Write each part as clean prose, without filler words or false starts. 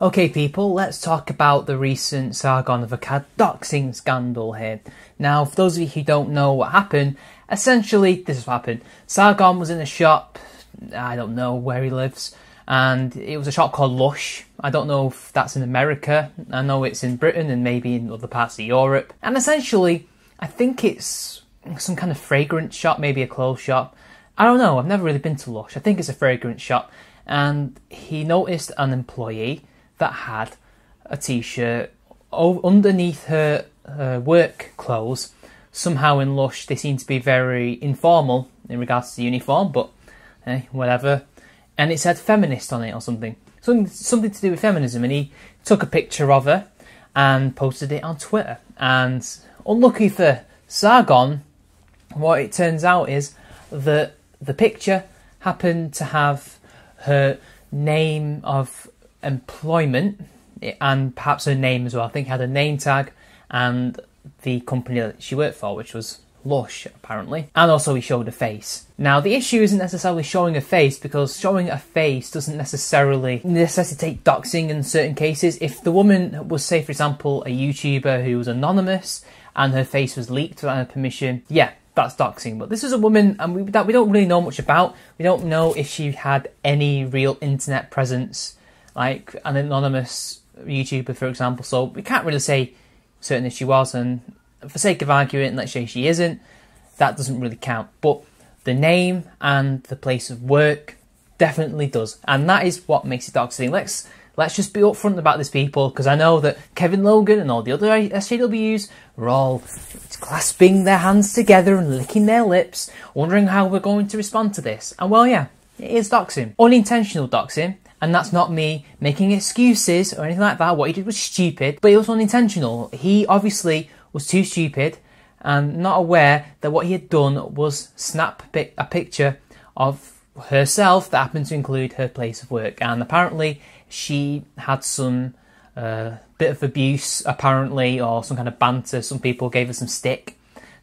Okay people, let's talk about the recent Sargon of Akkad doxing scandal here. Now, for those of you who don't know what happened, essentially this is what happened. Sargon was in a shop, I don't know where he lives, and it was a shop called Lush. I don't know if that's in America, I know it's in Britain and maybe in other parts of Europe. And essentially, I think it's some kind of fragrance shop, maybe a clothes shop. I don't know, I've never really been to Lush. I think it's a fragrance shop. And he noticed an employee that had a t-shirt underneath her work clothes. Somehow in Lush they seem to be very informal in regards to the uniform, but whatever. And it said feminist on it or something. Something to do with feminism, and he took a picture of her and posted it on Twitter. And unlucky for Sargon, what it turns out is that the picture happened to have her name of employment and perhaps her name as well. I think it had a name tag and the company that she worked for, which was Lush apparently. And also he showed a face. Now the issue isn't necessarily showing a face, because showing a face doesn't necessarily necessitate doxing in certain cases. If the woman was, say for example, a YouTuber who was anonymous and her face was leaked without her permission, yeah, that's doxing. But this is a woman and that we don't really know much about. We don't know if she had any real internet presence, like an anonymous YouTuber for example, so we can't really say certain if she was, and for sake of argument, let's say she isn't, that doesn't really count. But the name and the place of work definitely does, and that is what makes it doxing. Let's just be upfront about this, people, because I know that Kevin Logan and all the other SJWs are all clasping their hands together and licking their lips, wondering how we're going to respond to this. And well, yeah, it is doxing. Unintentional doxing. And that's not me making excuses or anything like that. What he did was stupid, but it was unintentional. He obviously was too stupid and not aware that what he had done was snap a picture of herself that happened to include her place of work. And apparently she had some bit of abuse, apparently, or some kind of banter. Some people gave her some stick.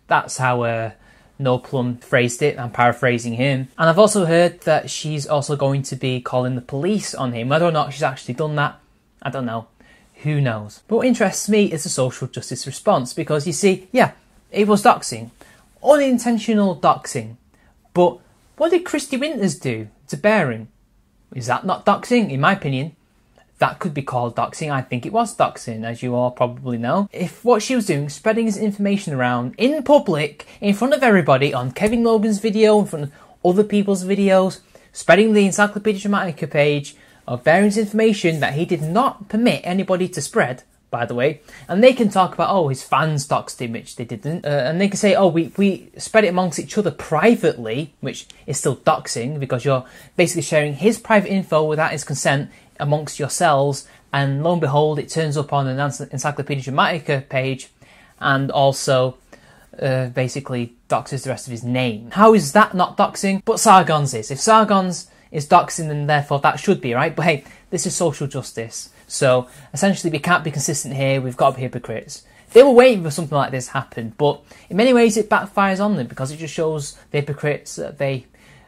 That's how No Plum phrased it. I'm paraphrasing him. And I've also heard that she's also going to be calling the police on him. Whether or not she's actually done that, I don't know. Who knows? But what interests me is the social justice response, because you see, yeah, it was doxing. Unintentional doxing. But what did Christy Winters do to Baring? Is that not doxing? In my opinion, that could be called doxing. I think it was doxing, as you all probably know. If what she was doing, spreading his information around in public, in front of everybody, on Kevin Logan's video, in front of other people's videos, spreading the Encyclopedia Dramatica page of various information that he did not permit anybody to spread, by the way, and they can talk about, oh, his fans doxed him, which they didn't, and they can say, oh, we spread it amongst each other privately, which is still doxing, because you're basically sharing his private info without his consent amongst yourselves, and lo and behold, it turns up on an Encyclopedia Dramatica page, and also basically doxes the rest of his name. How is that not doxing? But Sargon's is. If Sargon's is doxing, then therefore that should be, right? But hey, this is social justice. So essentially we can't be consistent here, we've got to be hypocrites. They were waiting for something like this to happen, but in many ways it backfires on them, because it just shows the hypocrites that they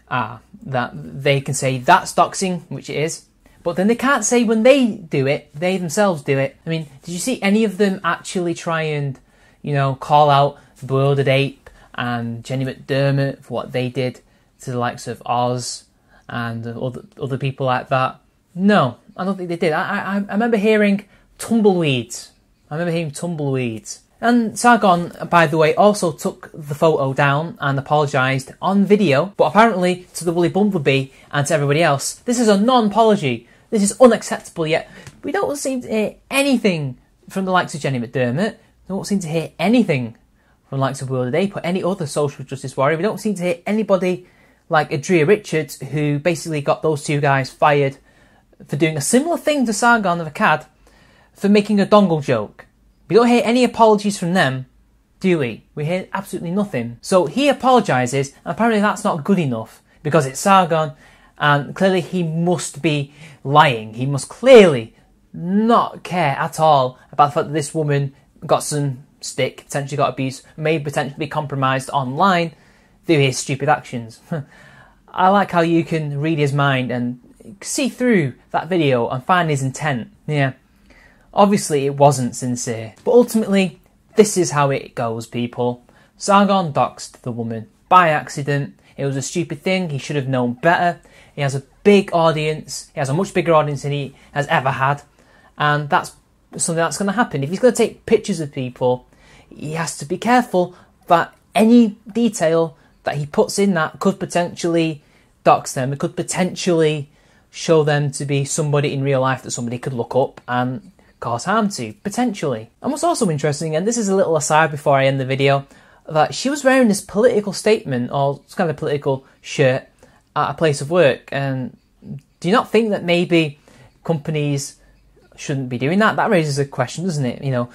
are, that they can say that's doxing, which it is, but then they can't say when they do it, they themselves do it. I mean, did you see any of them actually try and, you know, call out the Bewildered Ape and Jenny McDermott for what they did to the likes of Oz and other people like that? No, I don't think they did. I remember hearing tumbleweeds. And Sargon, by the way, also took the photo down and apologised on video, but apparently to the Woolly Bumblebee and to everybody else, this is a non-apology. This is unacceptable, yet we don't seem to hear anything from the likes of Jenny McDermott. We don't seem to hear anything from the likes of Bewildered Ape or any other social justice warrior. We don't seem to hear anybody like Adria Richards, who basically got those two guys fired for doing a similar thing to Sargon of Akkad, for making a dongle joke. We don't hear any apologies from them, do we? We hear absolutely nothing. So he apologises, and apparently that's not good enough, because it's Sargon, and clearly he must be lying. He must clearly not care at all about the fact that this woman got some stick, potentially got abused, may potentially be compromised online through his stupid actions. I like how you can read his mind and see through that video and find his intent. Yeah, obviously it wasn't sincere, but ultimately this is how it goes, people. Sargon doxed the woman by accident. It was a stupid thing. He should have known better. He has a big audience. He has a much bigger audience than he has ever had. And that's something that's going to happen. If he's going to take pictures of people, he has to be careful that any detail that he puts in that could potentially dox them. It could potentially show them to be somebody in real life that somebody could look up and cause harm to, potentially. And what's also interesting, and this is a little aside before I end the video, that she was wearing this political statement, or kind of a political shirt, at a place of work. And do you not think that maybe companies shouldn't be doing that? That raises a question, doesn't it? You know,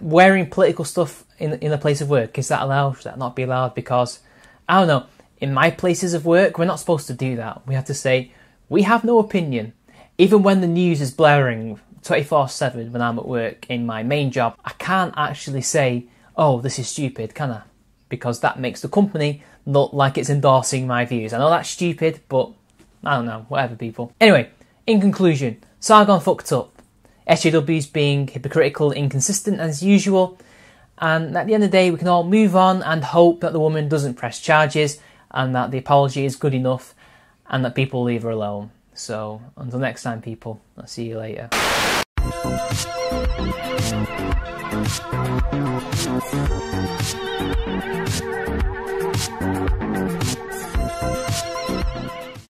wearing political stuff in a place of work, is that allowed? Should that not be allowed? Because, I don't know, in my places of work, we're not supposed to do that. We have to say, we have no opinion. Even when the news is blaring 24/7 when I'm at work in my main job, I can't actually say, oh, this is stupid, can I? Because that makes the company look like it's endorsing my views. I know that's stupid, but I don't know, whatever, people. Anyway, in conclusion, Sargon fucked up. SJWs being hypocritical, inconsistent as usual. And at the end of the day, we can all move on and hope that the woman doesn't press charges and that the apology is good enough and that people leave her alone. So, until next time, people, I'll see you later.